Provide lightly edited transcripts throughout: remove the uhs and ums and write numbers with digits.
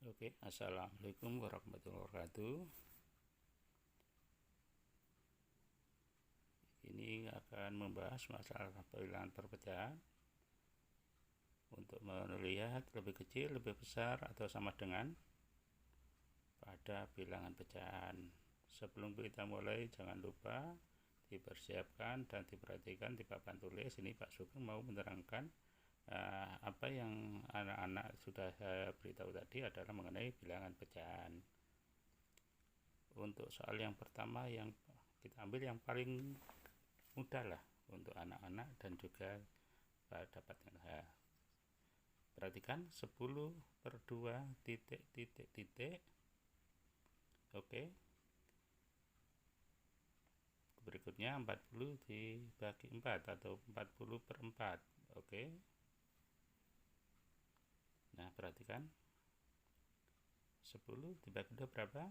Oke, assalamualaikum warahmatullahi wabarakatuh. Ini akan membahas masalah bilangan perpecahan untuk melihat lebih kecil, lebih besar, atau sama dengan pada bilangan pecahan. Sebelum kita mulai, jangan lupa dipersiapkan dan diperhatikan di papan tulis. Ini Pak Sugeng mau menerangkan apa yang anak-anak sudah saya beritahu tadi adalah mengenai bilangan pecahan. Untuk soal yang pertama, yang kita ambil yang paling mudah lah untuk anak-anak dan juga dapatnya. Perhatikan 10/2 titik titik titik. Oke. Berikutnya 40 dibagi 4 atau 40/4. Oke. Nah, perhatikan 10 dibagi 2 berapa?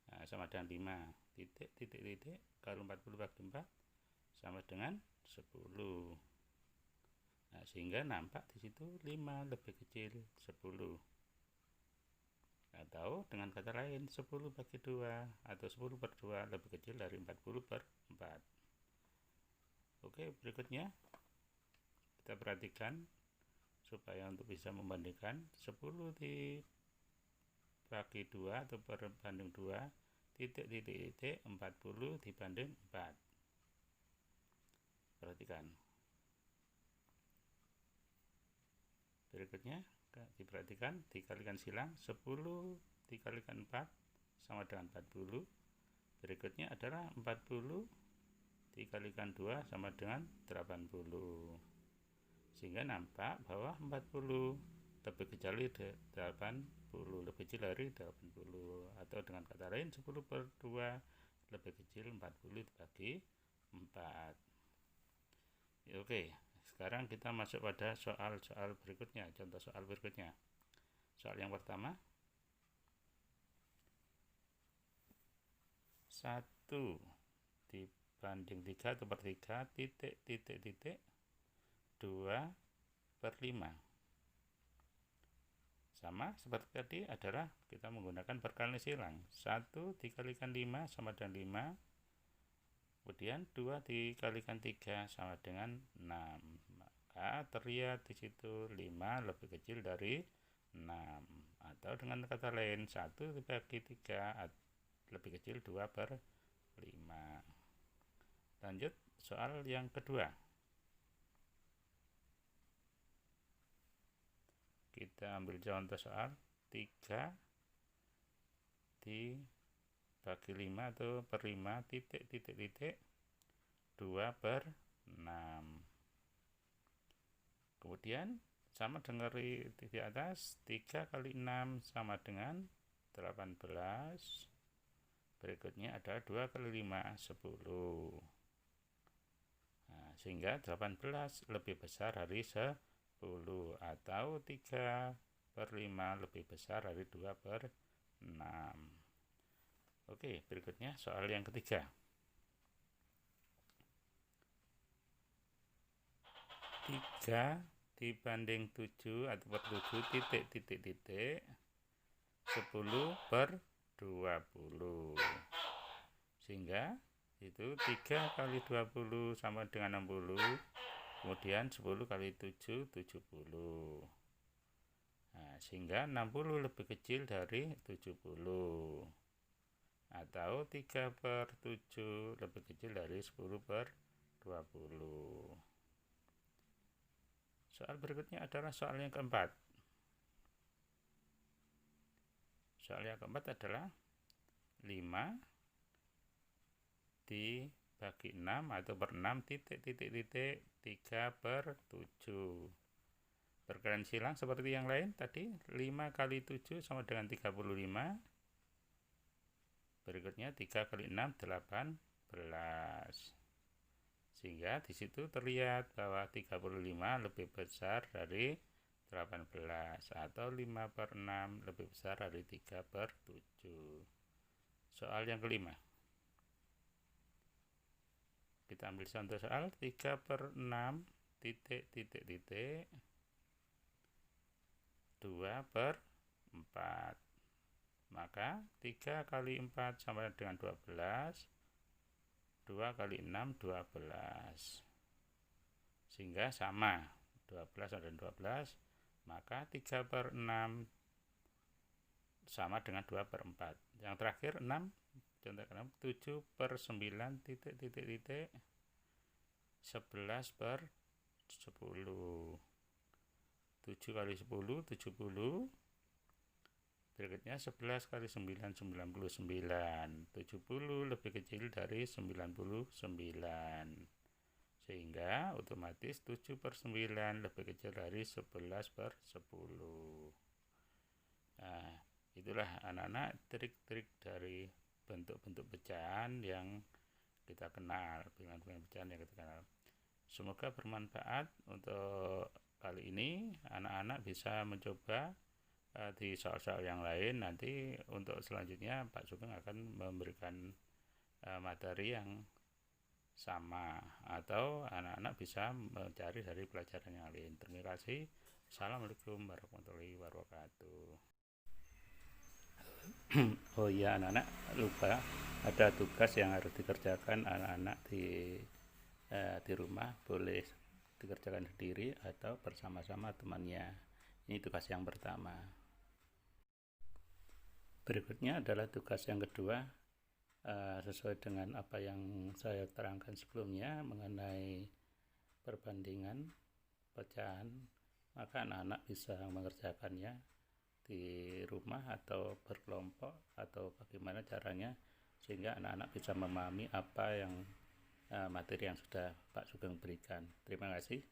Nah, sama dengan 5 titik titik titik. Kalau 40 bagi 4 sama dengan 10. Nah, sehingga nampak di situ 5 lebih kecil 10. Atau dengan kata lain 10 bagi 2 atau 10/2 lebih kecil dari 40/4. Oke, berikutnya kita perhatikan supaya untuk bisa membandingkan 10 dibagi 2 atau berbanding 2 titik titik titik 40 dibanding 4. Perhatikan. Berikutnya diperhatikan, dikalikan silang 10 dikalikan 4 sama dengan 40. Berikutnya adalah 40 dikalikan 2 sama dengan 80. Sehingga nampak bahwa 40 lebih kecil dari 80, lebih kecil dari 80, atau dengan kata lain 10/2 lebih kecil 40 dibagi 4. Oke, sekarang kita masuk pada soal-soal berikutnya, contoh soal berikutnya. Soal yang pertama, 1 dibanding 3 atau per 3 titik titik titik 2/5. Sama seperti tadi adalah kita menggunakan perkalian silang. 1 dikalikan 5 sama dengan 5. Kemudian 2 dikalikan 3 sama dengan 6. Maka terlihat di situ 5 lebih kecil dari 6. Atau dengan kata lain 1 dibagi 3 lebih kecil 2/5. Lanjut soal yang kedua. Kita ambil contoh soal 3 dibagi 5 atau per 5 titik titik titik 2/6. Kemudian sama dengan di atas, 3 kali 6 sama dengan 18. Berikutnya ada 2 kali 5 10. Nah, sehingga 18 lebih besar dari 10 atau 3/5 lebih besar dari 2/6. Oke, berikutnya soal yang ketiga. 3 dibanding 7 atau per 7 titik titik titik 10/20. Sehingga itu 3 kali 20 sama dengan 60. Kemudian 10 kali 7 70. Nah, sehingga 60 lebih kecil dari 70. Atau 3/7 lebih kecil dari 10/20. Soal berikutnya adalah soal yang keempat. Soal yang keempat adalah 5 dibagi 6 atau per 6 titik titik titik 3/7. Perkalian silang seperti yang lain tadi, 5 kali 7 sama dengan 35. Berikutnya 3 kali 6 18. Sehingga di situ terlihat bahwa 35 lebih besar dari 18 atau 5/6 lebih besar dari 3/7. Soal yang kelima. Kita ambil contoh soal 3/6 titik titik titik 2/4. 4. Maka 3 kali 4 sama dengan 12. 2 kali 6, 12. Sehingga sama, 12 dan 12. Maka 3/6 sama dengan 2/4. Yang terakhir 6, contoh 6, 7/9 titik titik titik 11/10. 7 kali 10, 70. Berikutnya 11 kali 9, 99. 70 lebih kecil dari 99. Sehingga otomatis 7/9 lebih kecil dari 11/10. Nah, itulah anak-anak trik-trik dari bentuk-bentuk pecahan yang kita kenal, bilangan pecahan yang kita kenal. Semoga bermanfaat untuk kali ini. Anak-anak bisa mencoba di soal-soal yang lain. Nanti untuk selanjutnya Pak Sugeng akan memberikan materi yang sama, atau anak-anak bisa mencari dari pelajaran yang lain. Terima kasih. Assalamualaikum warahmatullahi wabarakatuh. Oh iya, anak-anak lupa ada tugas yang harus dikerjakan anak-anak di rumah. Boleh dikerjakan sendiri atau bersama-sama temannya. Ini tugas yang pertama. Berikutnya adalah tugas yang kedua, sesuai dengan apa yang saya terangkan sebelumnya mengenai perbandingan pecahan. Maka anak-anak bisa mengerjakannya di rumah atau berkelompok, atau bagaimana caranya sehingga anak-anak bisa memahami apa yang materi yang sudah Pak Sugeng berikan. Terima kasih.